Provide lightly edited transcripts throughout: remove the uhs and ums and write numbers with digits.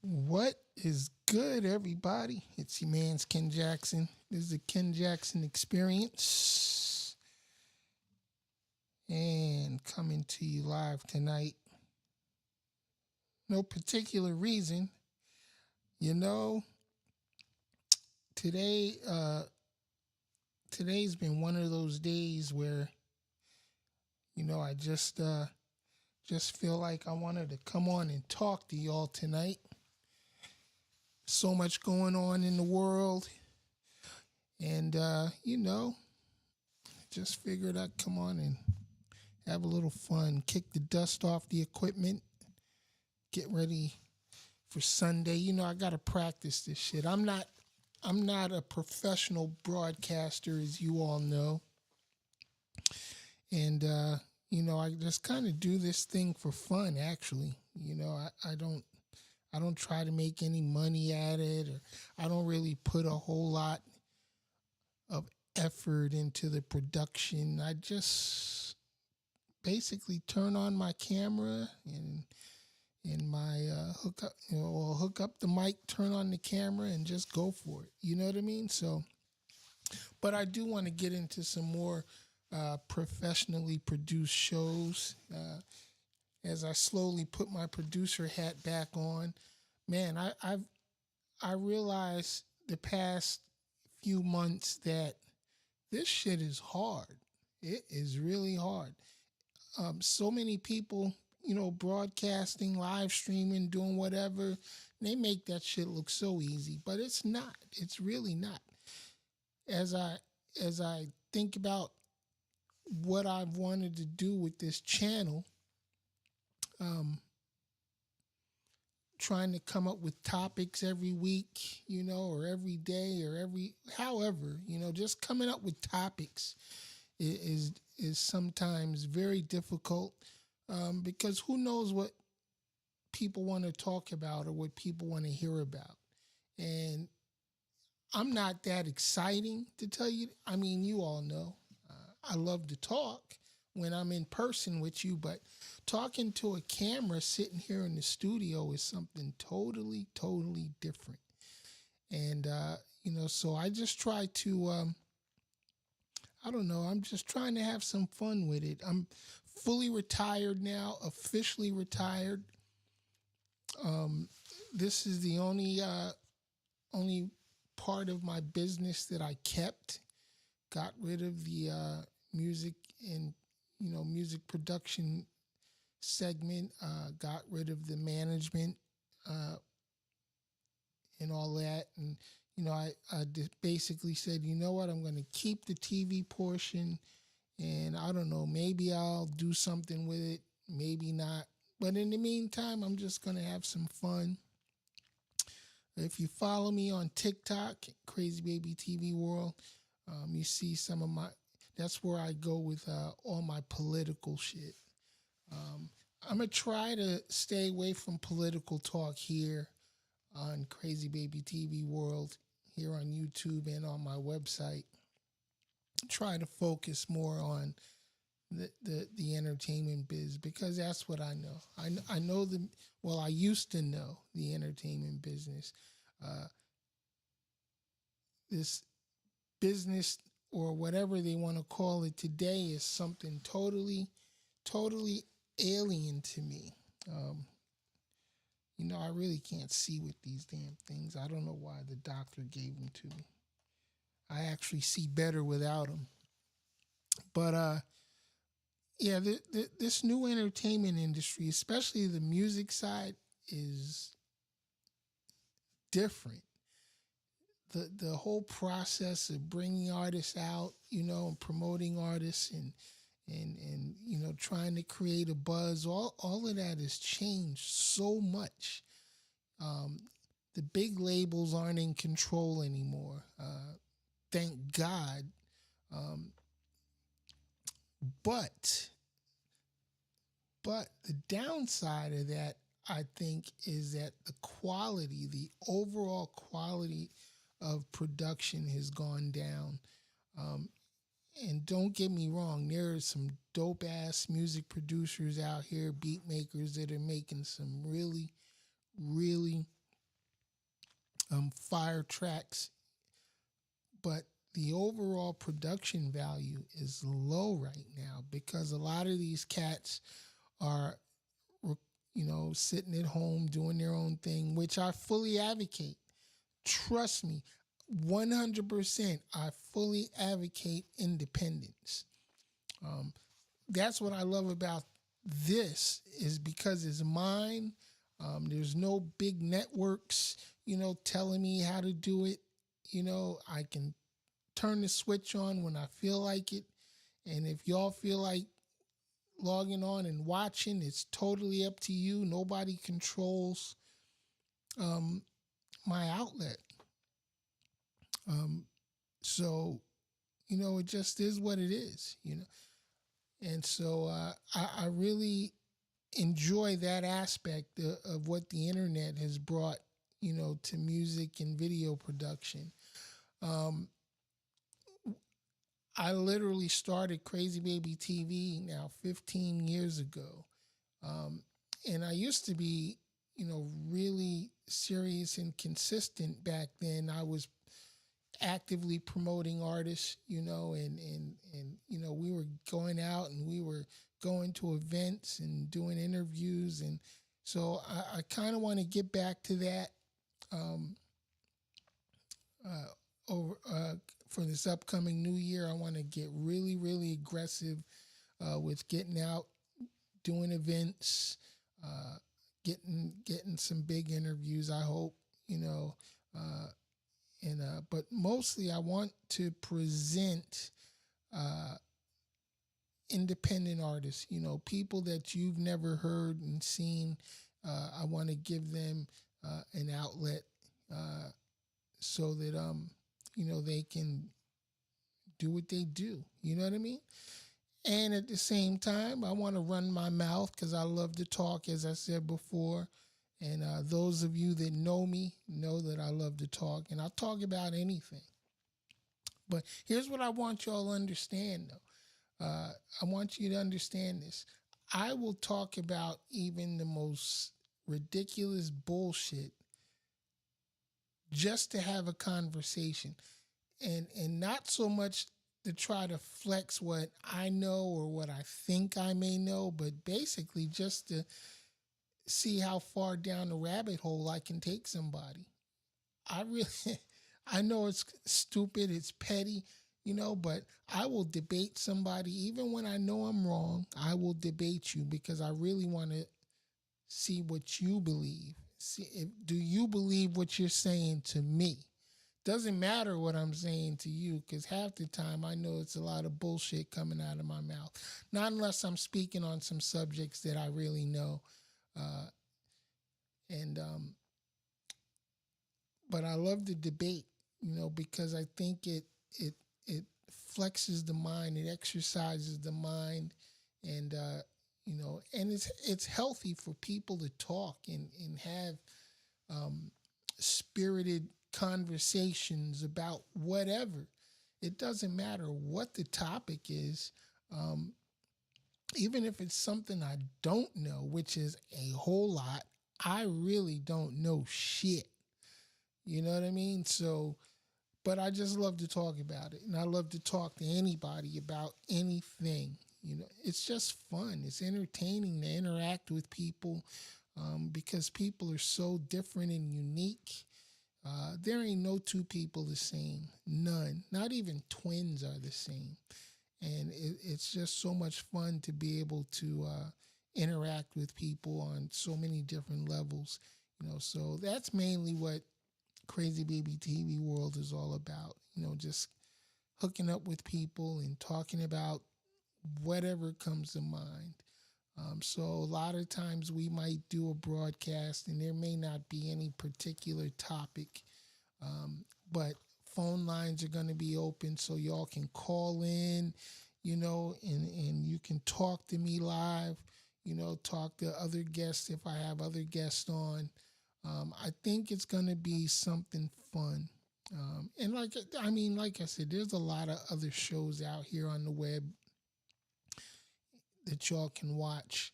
What is good, everybody? It's your man's Ken Jackson. This is the Ken Jackson Experience, and coming to you live tonight. No particular reason, you know. Today, today's been one of those days where I just feel like I wanted to come on and talk to y'all tonight. So much going on in the world, and just figured I'd come on and have a little fun, kick the dust off the equipment, get ready for Sunday. I gotta practice this shit. I'm not a professional broadcaster, as you all know. And I just kind of do this thing for fun, actually. I don't try to make any money at it, or I don't really put a whole lot of effort into the production. I just basically turn on my camera and my hook up the mic, turn on the camera, and just go for it. You know what I mean? So, but I do want to get into some more professionally produced shows as I slowly put my producer hat back on. Man, I realized the past few months that this shit is hard. It is really hard. So many people, broadcasting, live streaming, doing whatever, they make that shit look so easy, but it's not. It's really not. As I think about what I've wanted to do with this channel, um, trying to come up with topics every week, or every day, or however, just coming up with topics is sometimes very difficult, because who knows what people want to talk about or what people want to hear about. And I'm not that exciting, to tell you. I mean, you all know I love to talk when I'm in person with you, but talking to a camera sitting here in the studio is something totally, totally different. And, so I just try to, I don't know, I'm just trying to have some fun with it. I'm fully retired now, officially retired. Um, this is the only part of my business that I kept. Got rid of the music and music production segment. Got rid of the management uh, and all that, and I basically said, you know what, I'm going to keep the TV portion, and I don't know, maybe I'll do something with it, maybe not. But in the meantime, I'm just going to have some fun. If you follow me on TikTok, Crazy Baby TV World, you see some of my. That's where I go with all my political shit. Um, I'm gonna try to stay away from political talk here on Crazy Baby TV World, here on YouTube and on my website. Try to focus more on the entertainment biz, because that's what I know. I know the well. I used to know the entertainment business. Uh, this business, or whatever they want to call it today, is something totally, totally alien to me. Um, I really can't see with these damn things. I don't know why the doctor gave them to me. I actually see better without them. But yeah, this new entertainment industry, especially the music side, is different. The whole process of bringing artists out, and promoting artists, and trying to create a buzz, all of that has changed so much. Um, the big labels aren't in control anymore. Thank God. Um, but the downside of that, I think, is that the overall quality of production has gone down. Um, and don't get me wrong, there are some dope ass music producers out here, beat makers, that are making some really, really fire tracks, but the overall production value is low right now because a lot of these cats are, sitting at home doing their own thing, which I fully advocate. Trust me, 100%, I fully advocate independence. Um, that's what I love about this is because it's mine. There's no big networks, telling me how to do it. I can turn the switch on when I feel like it. And if y'all feel like logging on and watching, it's totally up to you. Nobody controls um, my outlet. Um, so, it just is what it is. And so I really enjoy that aspect of what the internet has brought, to music and video production. Um, I literally started Crazy Baby TV now 15 years ago. Um, and I used to be, really serious and consistent back then. I was actively promoting artists, and we were going out and we were going to events and doing interviews. And so I kind of want to get back to that. Um, uh, over For this upcoming new year, I want to get really, really aggressive with getting out, doing events, uh, getting some big interviews. I hope, uh, and but mostly I want to present uh, independent artists. People that you've never heard and seen. I want to give them an outlet uh, so that they can do what they do. You know what I mean? And at the same time, I want to run my mouth because I love to talk, as I said before. And those of you that know me know that I love to talk, and I'll talk about anything. But here's what I want y'all to understand, though. I want you to understand this. I will talk about even the most ridiculous bullshit just to have a conversation, and not so much to try to flex what I know or what I think I may know, but basically just to see how far down the rabbit hole I can take somebody. I really, I know it's stupid, it's petty, but I will debate somebody even when I know I'm wrong. I will debate you because I really want to see what you believe. Do you believe what you're saying to me? Doesn't matter what I'm saying to you because half the time I know it's a lot of bullshit coming out of my mouth. Not unless I'm speaking on some subjects that I really know. Uh, and But I love the debate, because I think it flexes the mind, it exercises the mind, and and it's healthy for people to talk and have um, spirited conversations about whatever. It doesn't matter what the topic is, um, even if it's something I don't know, which is a whole lot. I really don't know shit. You know what I mean? So, but I just love to talk about it, and I love to talk to anybody about anything. It's just fun. It's entertaining to interact with people because people are so different and unique. There ain't no two people the same. None. Not even twins are the same. And it's just so much fun to be able to interact with people on so many different levels. So that's mainly what Crazy Baby TV World is all about. Just hooking up with people and talking about whatever comes to mind. So a lot of times we might do a broadcast and there may not be any particular topic, but phone lines are going to be open so y'all can call in, and you can talk to me live, talk to other guests if I have other guests on. I think it's going to be something fun. And like I said, there's a lot of other shows out here on the web that y'all can watch,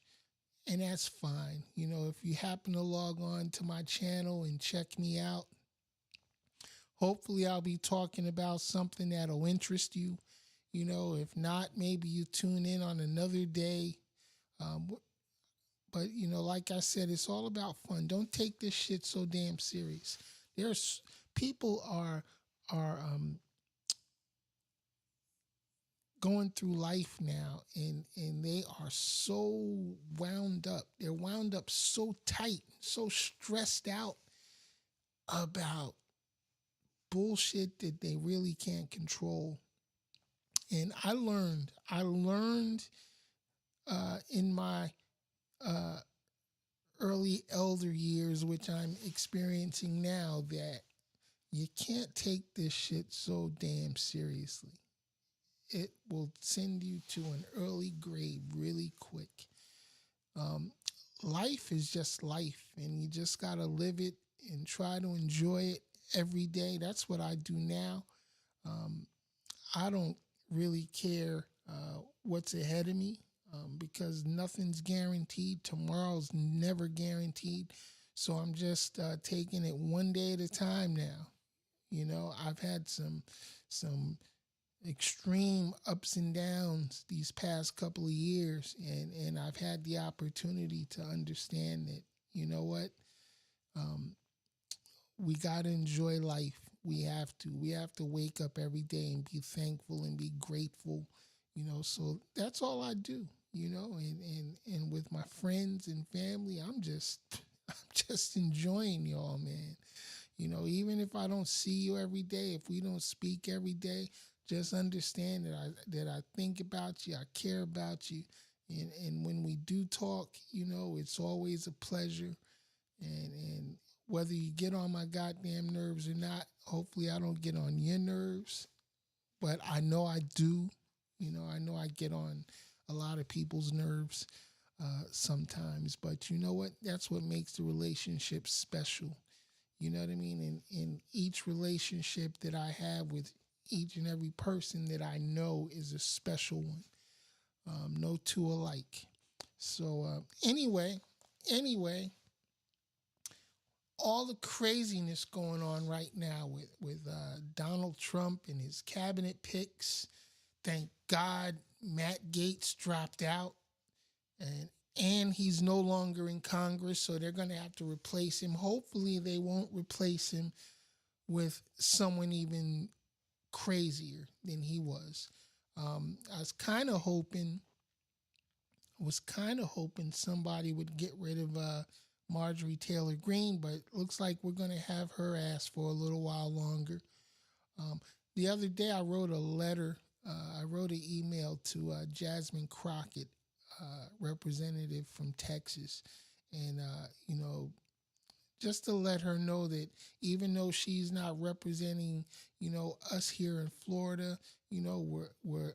and that's fine. If you happen to log on to my channel and check me out, Hopefully, I'll be talking about something that'll interest you. You know, if not, maybe you tune in on another day. Um, but you know, like I said, it's all about fun. Don't take this shit so damn serious. There's people are going through life now, and they are so wound up. They're wound up so tight, so stressed out about bullshit that they really can't control. And I learned in my uh, early elder years, which I'm experiencing now, that you can't take this shit so damn seriously. It will send you to an early grave really quick. Um, Life is just life, and you just gotta live it and try to enjoy it every day. That's what I do now. Um, I don't really care what's ahead of me because nothing's guaranteed. Tomorrow's never guaranteed. So I'm just taking it one day at a time now. You know, I've had some extreme ups and downs these past couple of years, and I've had the opportunity to understand that, you know what, um, we got to enjoy life. We have to wake up every day and be thankful and be grateful, you know. So that's all I do, you know. And with my friends and family, I'm just I'm just enjoying y'all, man. You know, even if I don't see you every day, if we don't speak every day, just understand that I think about you, I care about you, and when we do talk, you know, it's always a pleasure. And whether you get on my goddamn nerves or not, hopefully I don't get on your nerves, but I know I do. You know, I know I get on a lot of people's nerves sometimes, but you know what? That's what makes the relationship special. You know what I mean? In each relationship that I have with each and every person that I know is a special one. No two alike. So anyway, all the craziness going on right now with Donald Trump and his cabinet picks. Thank God Matt Gaetz dropped out, and he's no longer in Congress, so they're going to have to replace him. Hopefully, they won't replace him with someone even crazier than he was. I was kind of hoping somebody would get rid of Marjorie Taylor Greene, but looks like we're going to have her ass for a little while longer. Um, the other day, I wrote a letter. I wrote an email to Jasmine Crockett, representative from Texas, and you know, just to let her know that even though she's not representing, you know, us here in Florida, you know, we're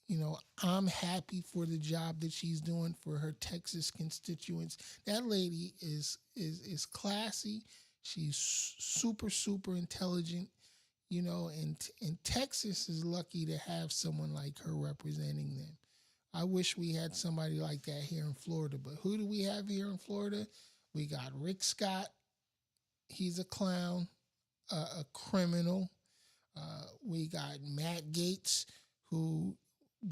you know, I'm happy for the job that she's doing for her Texas constituents. That lady is classy. She's super intelligent, you know, and Texas is lucky to have someone like her representing them. I wish we had somebody like that here in Florida, but who do we have here in Florida? We got Rick Scott. He's a clown, a criminal. We got Matt Gaetz, who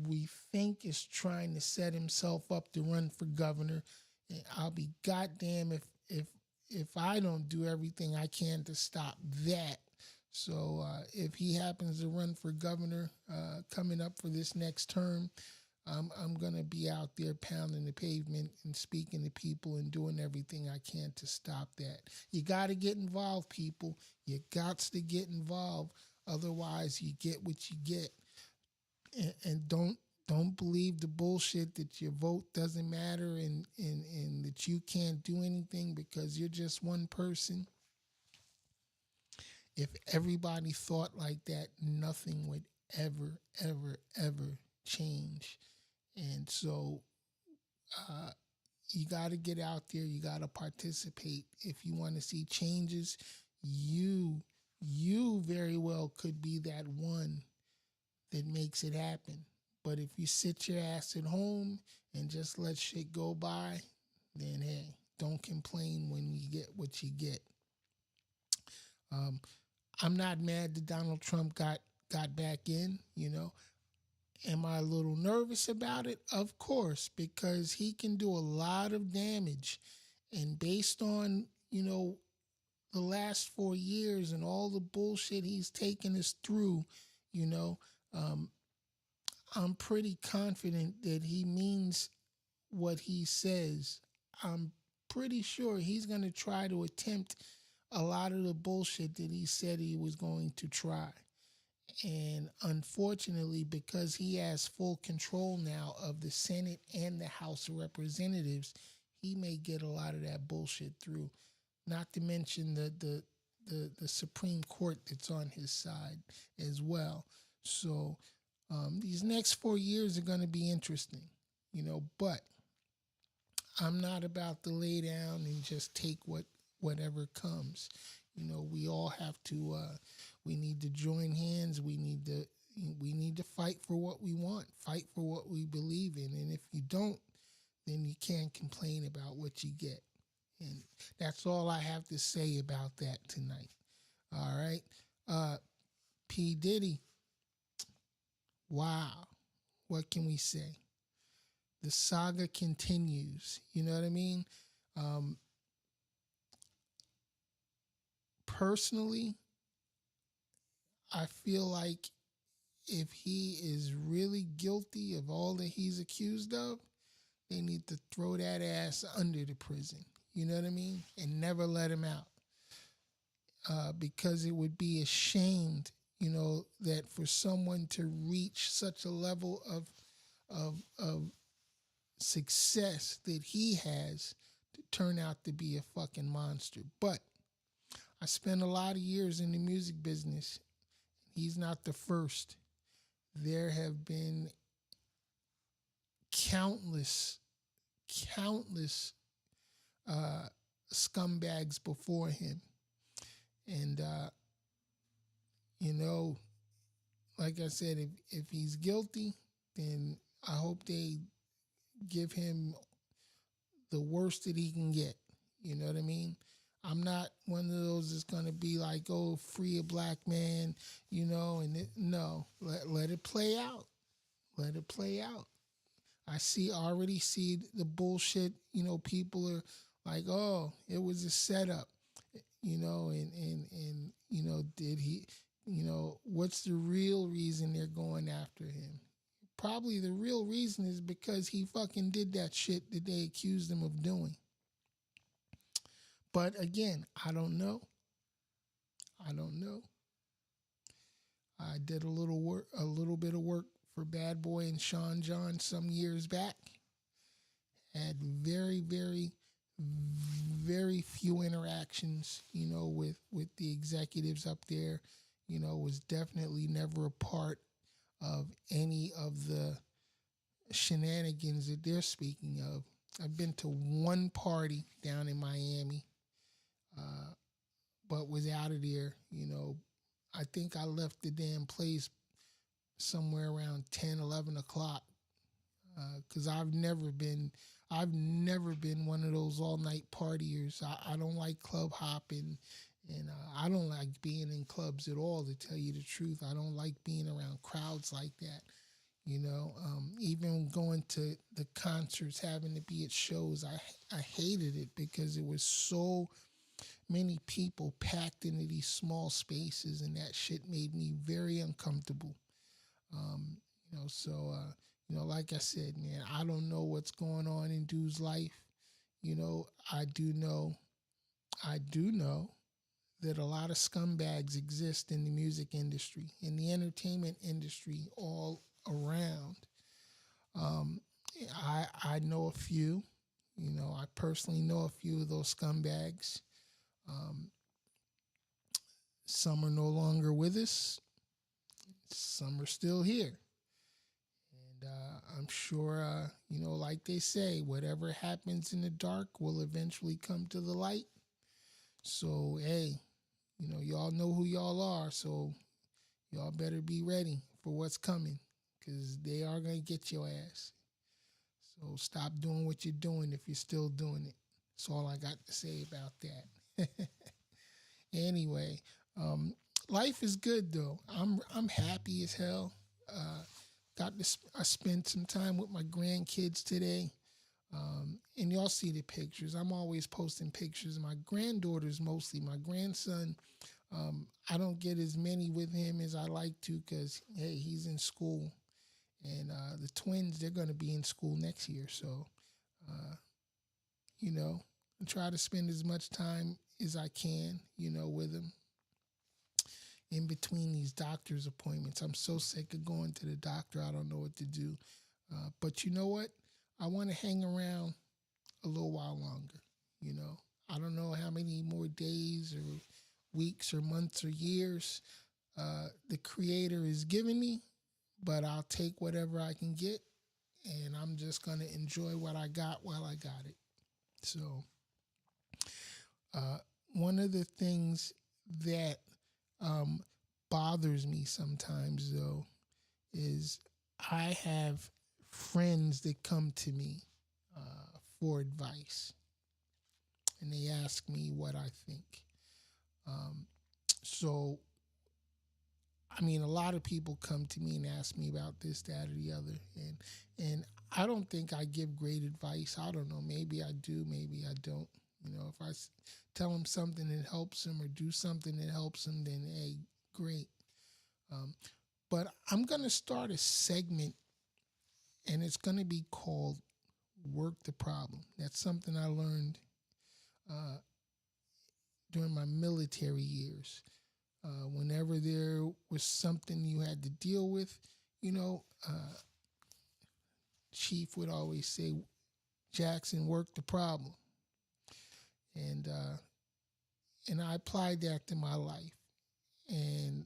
we think is trying to set himself up to run for governor. And I'll be goddamn if I don't do everything I can to stop that. So if he happens to run for governor coming up for this next term, I'm going to be out there pounding the pavement and speaking to people and doing everything I can to stop that. You got to get involved, people. You got to get involved. Otherwise, you get what you get. And don't believe the bullshit that your vote doesn't matter and that you can't do anything because you're just one person. If everybody thought like that, nothing would ever change. And so uh, you got to get out there. You got to participate. If you want to see changes, you very well could be that one that makes it happen. But if you sit your ass at home and just let shit go by, then hey, don't complain when you get what you get. Um, I'm not mad that Donald Trump got back in. Am I a little nervous about it? Of course, because he can do a lot of damage, and based on the last 4 years and all the bullshit he's taken us through, you know, um, I'm pretty confident that he means what he says. I'm pretty sure he's going to try to attempt a lot of the bullshit that he said he was going to try. And unfortunately, because he has full control now of the Senate and the House of Representatives, he may get a lot of that bullshit through. Not to mention the Supreme Court that's on his side as well. So these next 4 years are going to be interesting, but I'm not about to lay down and just take whatever comes. We all have to. We need to join hands. We need to fight for what we want. Fight for what we believe in. And if you don't, then you can't complain about what you get. And that's all I have to say about that tonight. All right. P. Diddy. Wow. What can we say? The saga continues. You know what I mean? Personally, I feel like if he is really guilty of all that he's accused of, they need to throw that ass under the prison. You know what I mean? And never let him out. Because it would be ashamed, that for someone to reach such a level of success that he has to turn out to be a fucking monster. But I spent a lot of years in the music business. He's not the first. There have been countless scumbags before him. And, like I said, if he's guilty, then I hope they give him the worst that he can get. You know what I mean? I'm not one of those that's going to be like, oh, free a black man, no, let it play out. Let it play out. Already see the bullshit, people are like, oh, it was a setup, did he, what's the real reason they're going after him? Probably the real reason is because he fucking did that shit that they accused him of doing. But again, I don't know. I did a little bit of work for Bad Boy and Sean John some years back. Had very, very, very few interactions, with the executives up there. Was definitely never a part of any of the shenanigans that they're speaking of. I've been to one party down in Miami, but was out of there. I think I left the damn place somewhere around 10, 11 o'clock. Because I've never been one of those all night partiers. I don't like club hopping, and I don't like being in clubs at all. To tell you the truth, I don't like being around crowds like that. Even going to the concerts, having to be at shows, I hated it because it was so many people packed into these small spaces, and that shit made me very uncomfortable. Like I said, man, I don't know what's going on in dude's life. I do know that a lot of scumbags exist in the music industry, in the entertainment industry, all around. I know a few. I personally know a few of those scumbags. Some are no longer with us. Some are still here. And I'm sure, like they say, whatever happens in the dark will eventually come to the light. So, hey, y'all know who y'all are. So, y'all better be ready for what's coming, because they are going to get your ass. So, stop doing what you're doing if you're still doing it. That's all I got to say about that. Anyway, Life is good though. I'm happy as hell. Uh, I spent some time with my grandkids today. And y'all see the pictures. I'm always posting pictures. My granddaughters mostly. My grandson, I don't get as many with him as I like to because hey, he's in school, and the twins they're going to be in school next year. So, uh, you know, I try to spend as much time as I can, with them in between these doctor's appointments. I'm so sick of going to the doctor. I don't know what to do. But you know what? I want to hang around a little while longer. You know, I don't know how many more days or weeks or months or years the Creator is giving me, but I'll take whatever I can get, and I'm just gonna enjoy what I got while I got it. So, uh, one of the things that um, bothers me sometimes, though, is I have friends that come to me for advice, and they ask me what I think. Um, so, I mean, a lot of people come to me and ask me about this, that, or the other, and I don't think I give great advice. I don't know. Maybe I do. Maybe I don't. If I tell them something that helps them or do something that helps them, then hey, great. Um, but I'm gonna start a segment, and it's gonna be called "Work the Problem." That's something I learned uh, during my military years. Whenever there was something you had to deal with, Chief would always say, "Jackson, work the problem," and I applied that to my life. And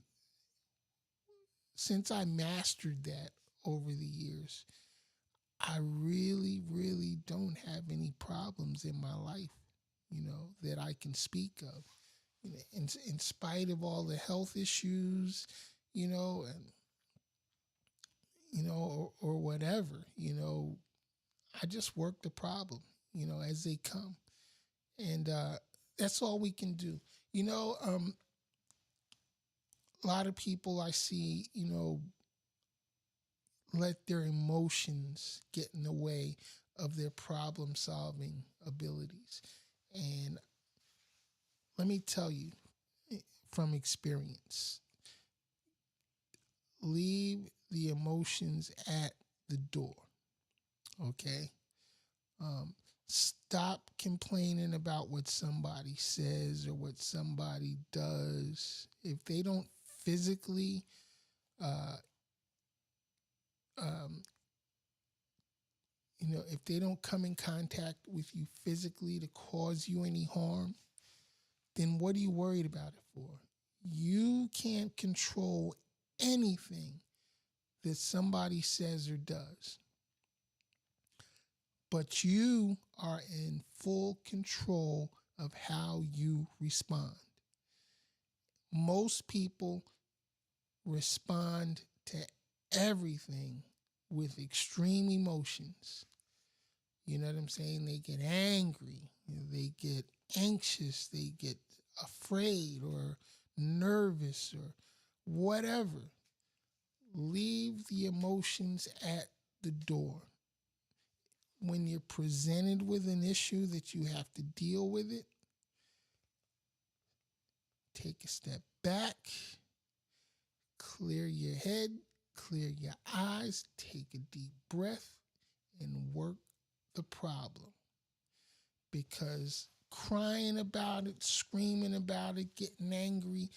since I mastered that over the years, I really, really don't have any problems in my life, that I can speak of. In spite of all the health issues, and or whatever, I just work the problem, as they come, and that's all we can do. A lot of people I see, let their emotions get in the way of their problem solving abilities. And let me tell you from experience, leave the emotions at the door. Okay? Stop complaining about what somebody says or what somebody does. If they don't physically uh, um, if they don't come in contact with you physically to cause you any harm, then what are you worried about it for? You can't control anything that somebody says or does, but you are in full control of how you respond. Most people respond to everything with extreme emotions. You know what I'm saying? They get angry, they get anxious, they get afraid or nervous or whatever. Leave the emotions at the door. When you're presented with an issue that you have to deal with it, take a step back, clear your head, clear your eyes, take a deep breath, and work the problem. Because crying about it, screaming about it, getting angry,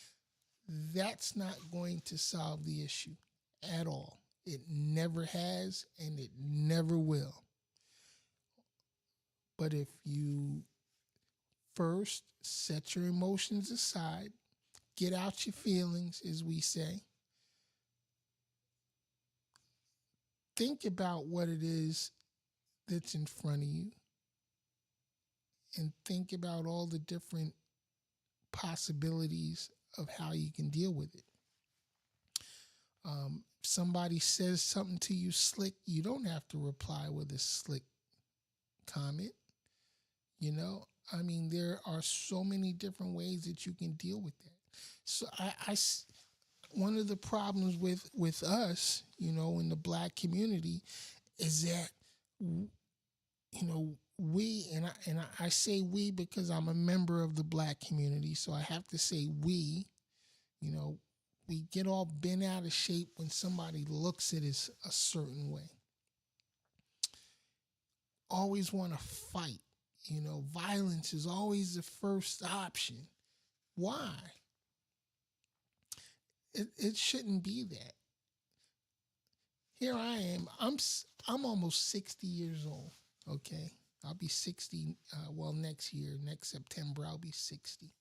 that's not going to solve the issue at all. It never has and it never will. But if you first set your emotions aside, get out your feelings, as we say, think about what it is that's in front of you, and think about all the different possibilities of how you can deal with it. If somebody says something to you slick, you don't have to reply with a slick comment. I mean, there are so many different ways that you can deal with that. So one of the problems with us, in the black community, is that we and I say we because I'm a member of the black community, so I have to say we. You know, we get all bent out of shape when somebody looks at us a certain way. Always want to fight. Violence is always the first option. Why? It shouldn't be that. Here I am. I'm almost 60 years old. Okay, I'll be 60. Next year, next September, I'll be 60.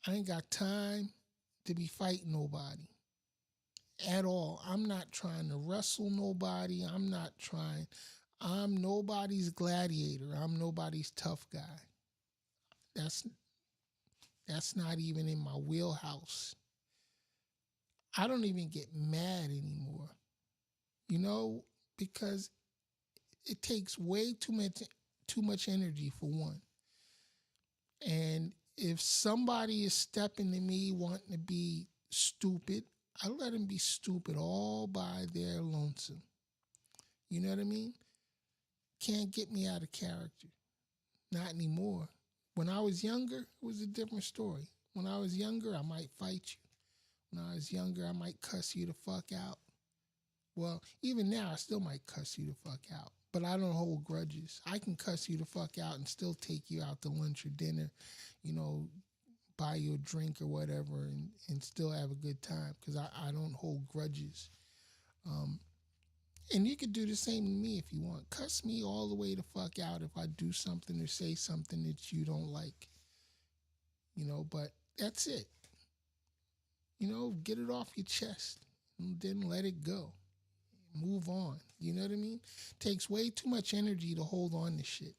I ain't got time to be fighting nobody at all. I'm not trying to wrestle nobody. I'm nobody's gladiator. I'm nobody's tough guy. That's that's not even in my wheelhouse. I don't even get mad anymore. You know, because it takes way too much energy for one. And if somebody is stepping to me wanting to be stupid, I let them be stupid all by their lonesome. You know what I mean? Can't get me out of character. Not anymore. When I was younger, it was a different story. When I was younger, I might fight you. When I was younger, I might cuss you the fuck out. Well, even now, I still might cuss you the fuck out. But I don't hold grudges. I can cuss you the fuck out and still take you out to lunch or dinner, buy you a drink or whatever, and still have a good time because I don't hold grudges. Um, and you could do the same to me if you want. Cuss me all the way the fuck out if I do something or say something that you don't like. But that's it. Get it off your chest and then let it go. Move on. You know what I mean? Takes way too much energy to hold on to shit.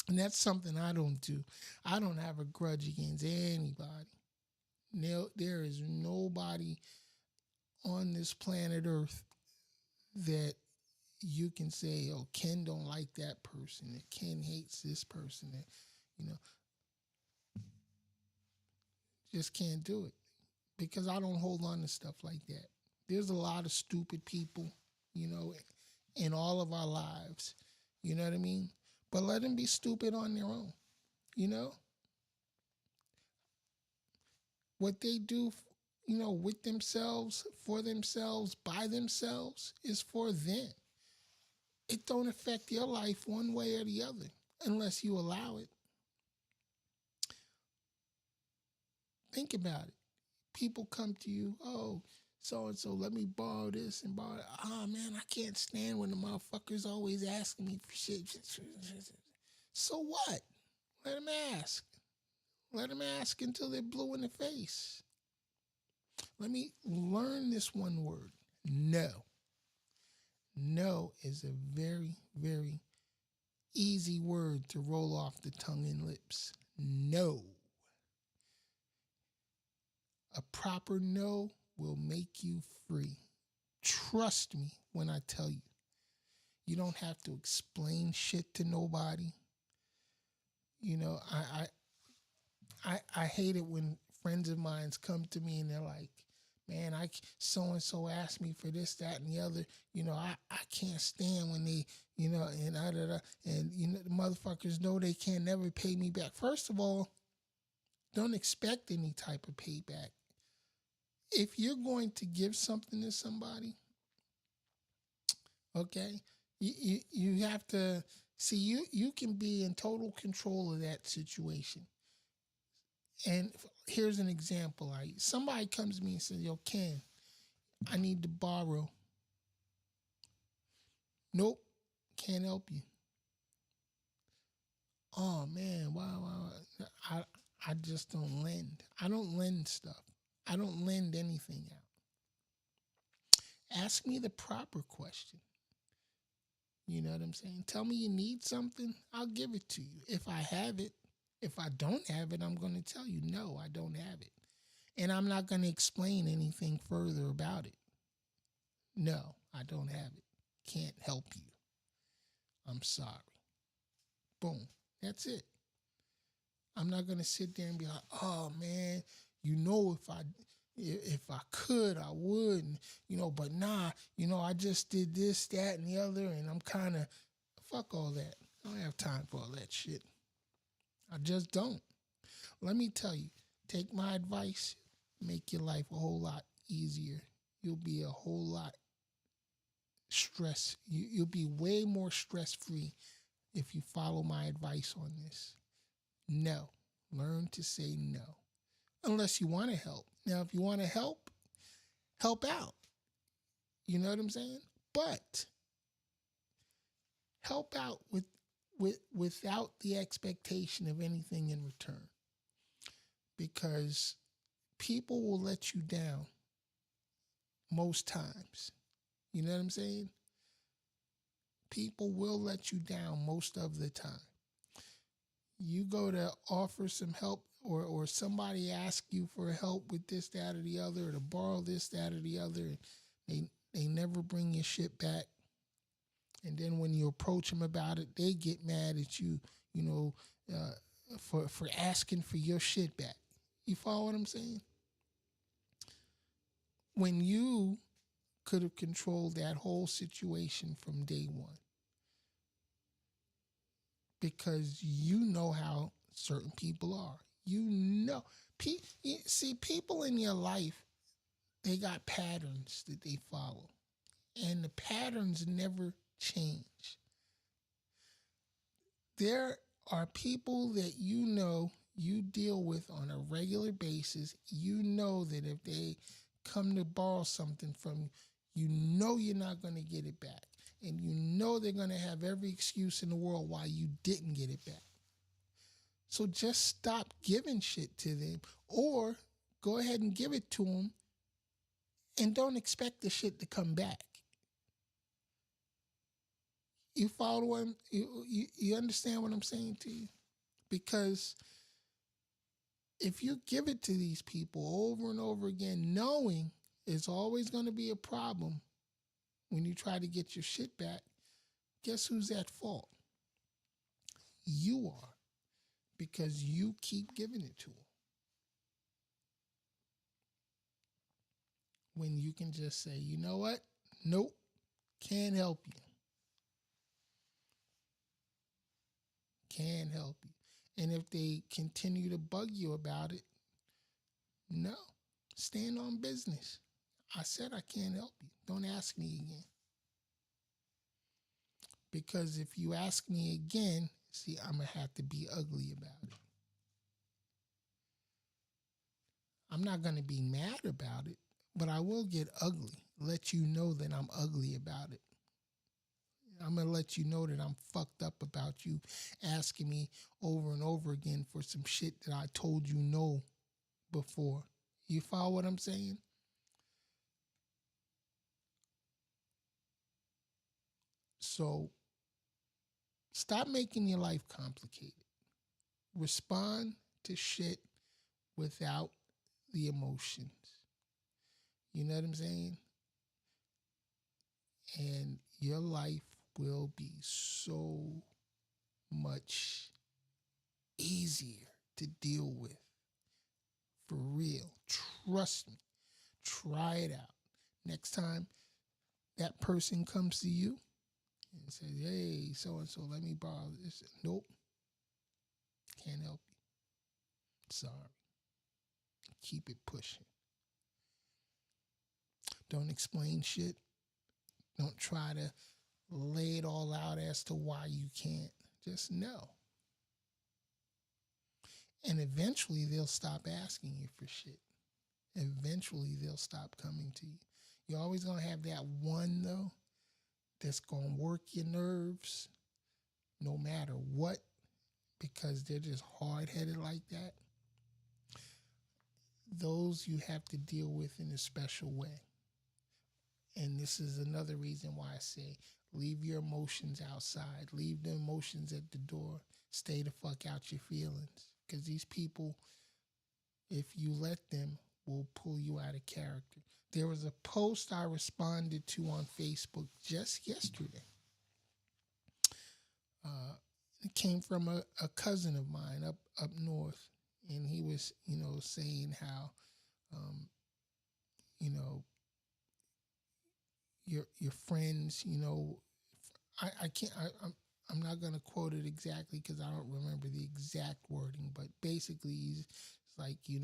And that's something I don't do. I don't have a grudge against anybody. There is nobody on this planet Earth that you can say, oh, Ken don't like that person, that Ken hates this person, that, just can't do it because I don't hold on to stuff like that. There's a lot of stupid people, in all of our lives. You know what I mean? But let them be stupid on their own. You know? What they do, with themselves, for themselves, by themselves, is for them. It don't affect your life one way or the other unless you allow it. Think about it. People come to you, oh, so and so, let me borrow this and borrow that. Oh man, I can't stand when the motherfuckers always asking me for shit. So what? Let them ask. Let them ask until they're blue in the face. Let me learn this one word. No. No is a very, very easy word to roll off the tongue and lips. No. A proper no will make you free. Trust me when I tell you. You don't have to explain shit to nobody. I hate it when friends of mine come to me and they're like, man, so and so asked me for this, that, and the other. I can't stand when they, and the motherfuckers know they can never pay me back. First of all, don't expect any type of payback. If you're going to give something to somebody, okay, you have to see you can be in total control of that situation. And here's an example. Somebody comes to me and says, yo, Ken, I need to borrow. Nope, can't help you. Oh man, wow. I just don't lend. I don't lend stuff. I don't lend anything out. Ask me the proper question. You know what I'm saying? Tell me you need something, I'll give it to you if I have it. If I don't have it, I'm going to tell you, no, I don't have it. And I'm not going to explain anything further about it. No, I don't have it. Can't help you. I'm sorry. Boom. That's it. I'm not gonna sit there and be like, oh man, if I could, I would, and, but nah, I just did this, that, and the other, and I'm kind of fuck all that. I don't have time for all that shit. I just don't. Let me tell you, take my advice, make your life a whole lot easier. You'll be a whole lot stress. You'll be way more stress free if you follow my advice on this. No. Learn to say no. Unless you want to help. Now, if you want to help out. You know what I'm saying? But help out without the expectation of anything in return. Because people will let you down most times. You know what I'm saying? People will let you down most of the time. You go to offer some help, or somebody asks you for help with this, that, or the other, or to borrow this, that, or the other, and they never bring your shit back. And then when you approach them about it, they get mad at you, for asking for your shit back. You follow what I'm saying? When you could have controlled that whole situation from day one, because you know how certain people are. See, people in your life, they got patterns that they follow, and the patterns never change. There are people that you deal with on a regular basis. You know that if they come to borrow something from you, you're not going to get it back. And they're going to have every excuse in the world why you didn't get it back. So just stop giving shit to them, or go ahead and give it to them and don't expect the shit to come back. You follow what you understand what I'm saying to you? Because if you give it to these people over and over again, knowing it's always going to be a problem when you try to get your shit back, guess who's at fault? You are, because you keep giving it to them. When you can just say, you know what? Nope, can't help you. Can't help you. And if they continue to bug you about it, no, stand on business. I said I can't help you. Don't ask me again. Because if you ask me again, see, I'm going to have to be ugly about it. I'm not going to be mad about it, but I will get ugly. Let you know that I'm ugly about it. I'm going to let you know that I'm fucked up about you asking me over and over again for some shit that I told you no before. You follow what I'm saying? So stop making your life complicated. Respond to shit without the emotions. You know what I'm saying? And your life will be so much easier to deal with. For real. Trust me. Try it out. Next time that person comes to you and says, hey, so-and-so, let me borrow this. Nope. Can't help you. Sorry. Keep it pushing. Don't explain shit. Don't try to lay it all out as to why you can't. Just know. And eventually they'll stop asking you for shit. Eventually they'll stop coming to you. You're always going to have that one, though, that's going to work your nerves no matter what, because they're just hard-headed like that. Those you have to deal with in a special way. And this is another reason why I say leave your emotions outside. Leave the emotions at the door. Stay the fuck out your feelings. Because these people, if you let them, will pull you out of character. There was a post I responded to on Facebook just yesterday. came from a cousin of mine up north, and he was, saying how, um, you know, your friends, I can't, I'm not gonna quote it exactly because I don't remember the exact wording, but basically he's like, you,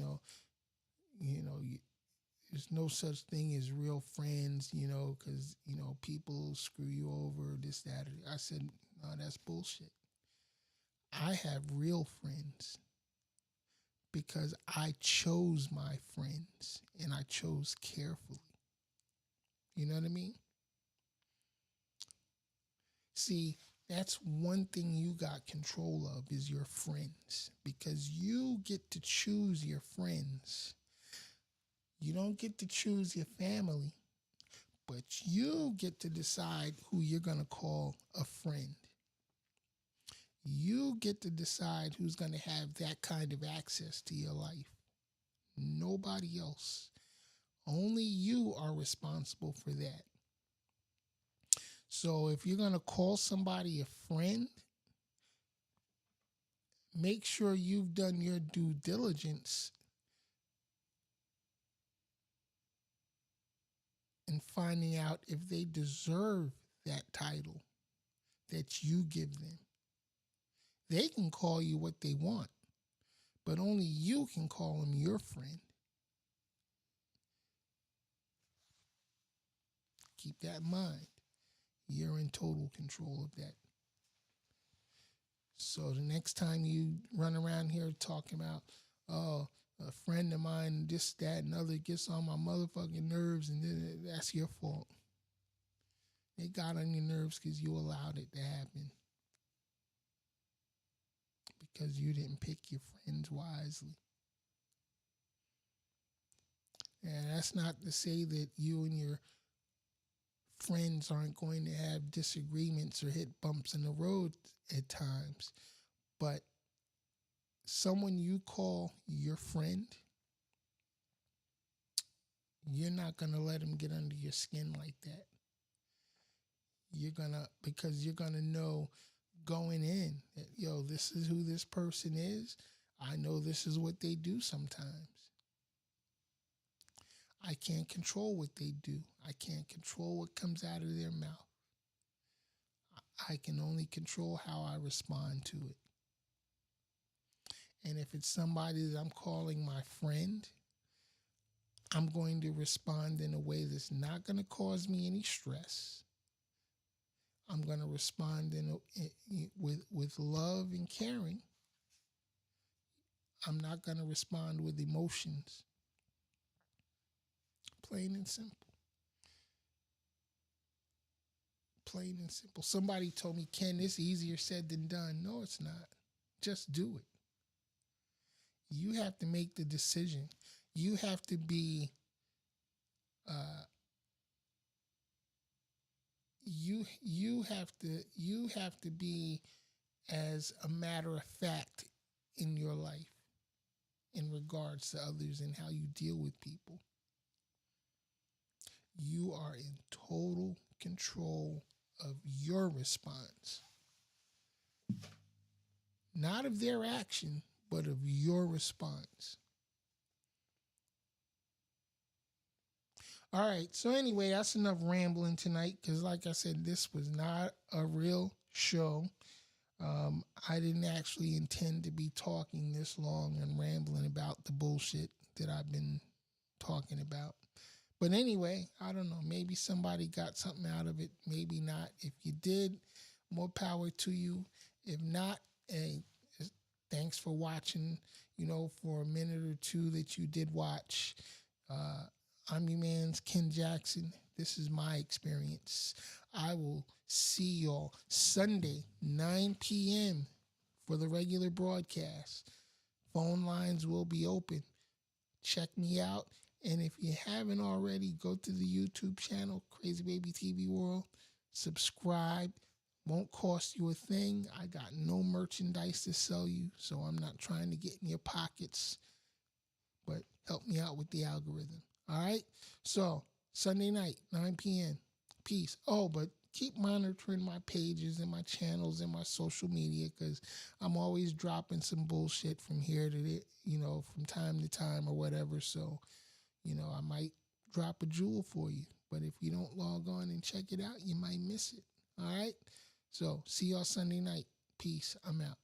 there's no such thing as real friends, because people screw you over, this, that. I said, no, that's bullshit. I have real friends because I chose my friends and I chose carefully. You know what I mean? See, that's one thing you got control of is your friends because you get to choose your friends. You don't get to choose your family, but you get to decide who you're going to call a friend. You get to decide who's going to have that kind of access to your life. Nobody else. Only you are responsible for that. So if you're going to call somebody a friend, make sure you've done your due diligence in finding out if they deserve that title that you give them. They can call you what they want, but only you can call them your friend. Keep that in mind. You're in total control of that. So the next time you run around here talking about, oh, a friend of mine, this, that, and other gets on my motherfucking nerves, and then that's your fault. They got on your nerves because you allowed it to happen. Because you didn't pick your friends wisely. And that's not to say that you and your friends aren't going to have disagreements or hit bumps in the road at times. But someone you call your friend, you're not going to let them get under your skin like that. Because you're going to know going in that, this is who this person is. I know this is what they do sometimes. I can't control what they do. I can't control what comes out of their mouth. I can only control how I respond to it. And if it's somebody that I'm calling my friend, I'm going to respond in a way that's not going to cause me any stress. I'm going to respond with love and caring. I'm not going to respond with emotions. Plain and simple. Plain and simple. Somebody told me, Ken, it's easier said than done. No, it's not. Just do it. You have to make the decision. You have to be you have to be as a matter of fact in your life in regards to others and how you deal with people. You are in total control of your response. Not of their action, but of your response. All right. So anyway, that's enough rambling tonight because, like I said, this was not a real show. I didn't actually intend to be talking this long and rambling about the bullshit that I've been talking about. But anyway, I don't know. Maybe somebody got something out of it. Maybe not. If you did, more power to you. If not, hey, thanks for watching, for a minute or two that you did watch. I'm your man's Ken Jackson. This is my experience. I will see y'all Sunday, 9 p.m. for the regular broadcast. Phone lines will be open. Check me out. And if you haven't already, go to the YouTube channel, Crazy Baby TV World. Subscribe. Won't cost you a thing. I got no merchandise to sell you, so I'm not trying to get in your pockets. But help me out with the algorithm. All right? So, Sunday night, 9 p.m. Peace. Oh, but keep monitoring my pages and my channels and my social media because I'm always dropping some bullshit from here to there, from time to time or whatever. So, I might drop a jewel for you. But if you don't log on and check it out, you might miss it. All right. So see y'all Sunday night. Peace. I'm out.